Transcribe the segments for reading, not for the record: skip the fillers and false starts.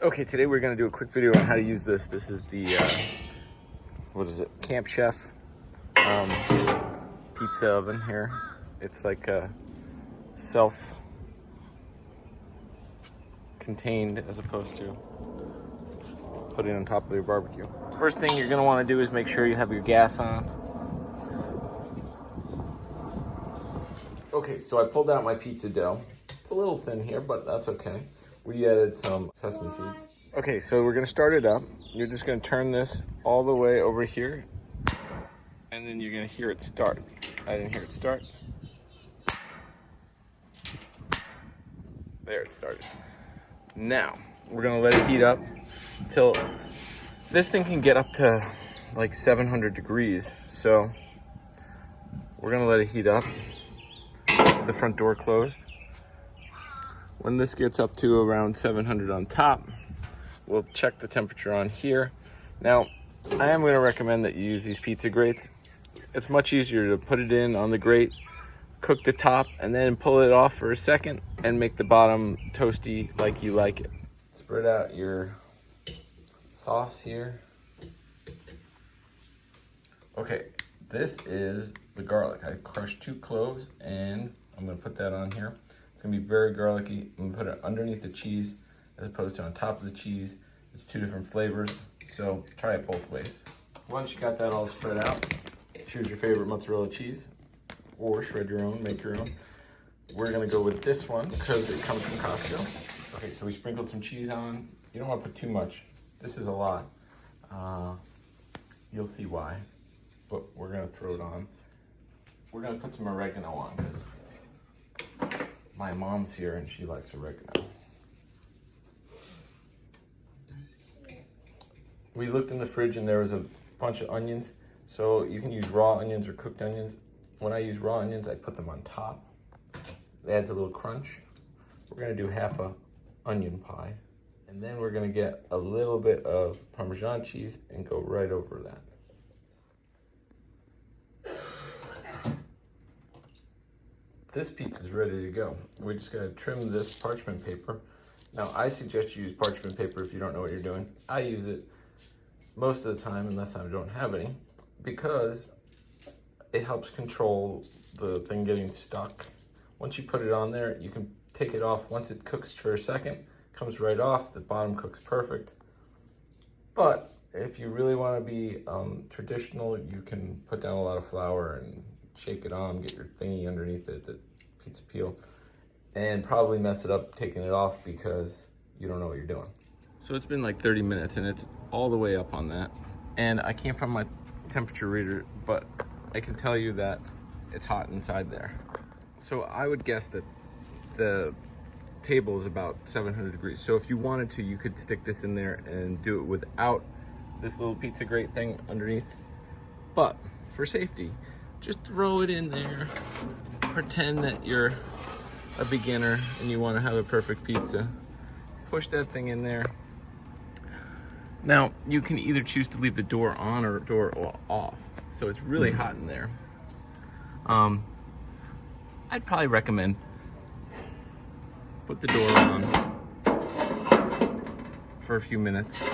Okay, today we're gonna do a quick video on how to use this. This is the, what is it? Camp Chef pizza oven here. It's like a self-contained as opposed to putting on top of your barbecue. First thing you're gonna wanna do is make sure you have your gas on. Okay, so I pulled out my pizza dough. It's a little thin here, but that's okay. We added some sesame seeds. Okay, so we're gonna start it up. You're just gonna turn this all the way over here, and then you're gonna hear it start. I didn't hear it start. There, it started. Now, we're gonna let it heat up till this thing can get up to like 700 degrees. So we're gonna let it heat up. The front door closed. When this gets up to around 700 on top, we'll check the temperature on here. Now, I am gonna recommend that you use these pizza grates. It's much easier to put it in on the grate, cook the top, and then pull it off for a second and make the bottom toasty like you like it. Spread out your sauce here. Okay, this is the garlic. I crushed 2 cloves and I'm gonna put that on here. It's gonna be very garlicky. I'm gonna put it underneath the cheese as opposed to on top of the cheese. It's 2 different flavors, so try it both ways. Once you got that all spread out, choose your favorite mozzarella cheese or shred your own, make your own. We're gonna go with this one because it comes from Costco. Okay, so we sprinkled some cheese on. You don't wanna put too much. This is a lot. You'll see why, but we're gonna throw it on. We're gonna put some oregano on because my mom's here and she likes oregano. We looked in the fridge and there was a bunch of onions. So you can use raw onions or cooked onions. When I use raw onions, I put them on top. It adds a little crunch. We're gonna do half a onion pie. And then we're gonna get a little bit of Parmesan cheese and go right over that. This pizza is ready to go. We just gotta trim this parchment paper. Now, I suggest you use parchment paper if you don't know what you're doing. I use it most of the time, unless I don't have any, because it helps control the thing getting stuck. Once you put it on there, you can take it off. Once it cooks for a second, it comes right off. The bottom cooks perfect. But if you really wanna be traditional, you can put down a lot of flour and shake it on, get your thingy underneath it, the pizza peel, and probably mess it up taking it off because you don't know what you're doing. So it's been like 30 minutes and it's all the way up on that. And I can't find my temperature reader, but I can tell you that it's hot inside there. So I would guess that the table is about 700 degrees. So if you wanted to, you could stick this in there and do it without this little pizza grate thing underneath. But for safety, just throw it in there. Pretend that you're a beginner and you want to have a perfect pizza. Push that thing in there. Now, you can either choose to leave the door on or door off. So it's really hot in there. I'd probably recommend put the door on for a few minutes.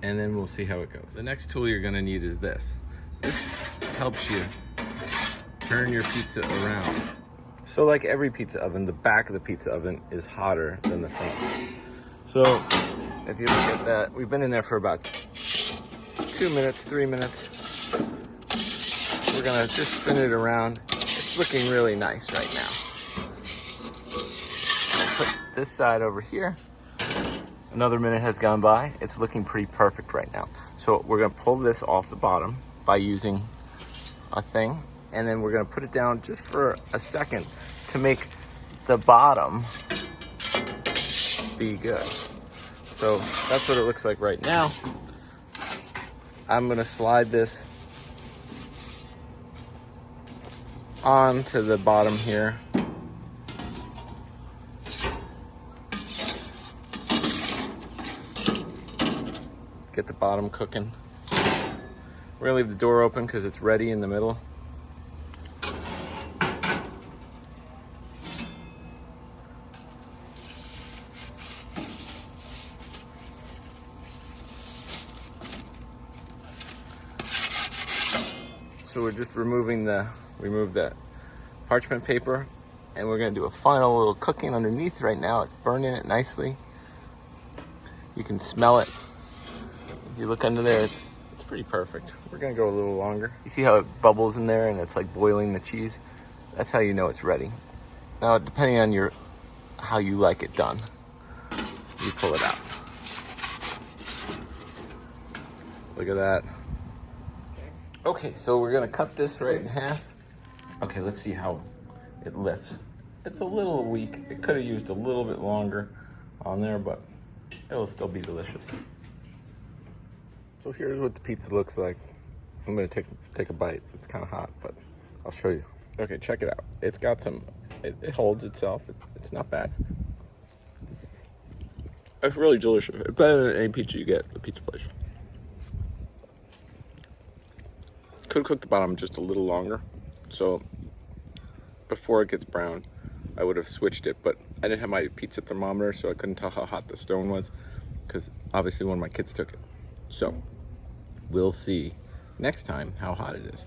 And then we'll see how it goes. The next tool you're gonna need is this. This helps you turn your pizza around. So like every pizza oven, the back of the pizza oven is hotter than the front. So if you look at that, we've been in there for about 2 minutes, 3 minutes. We're gonna just spin it around. It's looking really nice right now. I'll put this side over here. Another minute has gone by. It's looking pretty perfect right now. So we're gonna pull this off the bottom by using a thing, and then we're gonna put it down just for a second to make the bottom be good. So that's what it looks like right now. I'm gonna slide this onto the bottom here. Get the bottom cooking. We're gonna leave the door open because it's ready in the middle. So we're just remove the parchment paper, and we're gonna do a final little cooking underneath right now. It's burning it nicely. You can smell it. If you look under there, it's pretty perfect. We're gonna go a little longer. You see how it bubbles in there and it's like boiling the cheese? That's how you know it's ready. Now, depending on how you like it done, you pull it out. Look at that. Okay, so we're gonna cut this right in half. Okay, let's see how it lifts. It's a little weak. It could have used a little bit longer on there, but it'll still be delicious. So here's what the pizza looks like. I'm gonna take a bite. It's kind of hot, but I'll show you. Okay, check it out. It's got some, it holds itself. It's not bad. It's really delicious. It's better than any pizza you get at the pizza place. Could cook the bottom just a little longer. So before it gets brown, I would have switched it, but I didn't have my pizza thermometer, so I couldn't tell how hot the stone was, because obviously one of my kids took it. So we'll see next time how hot it is.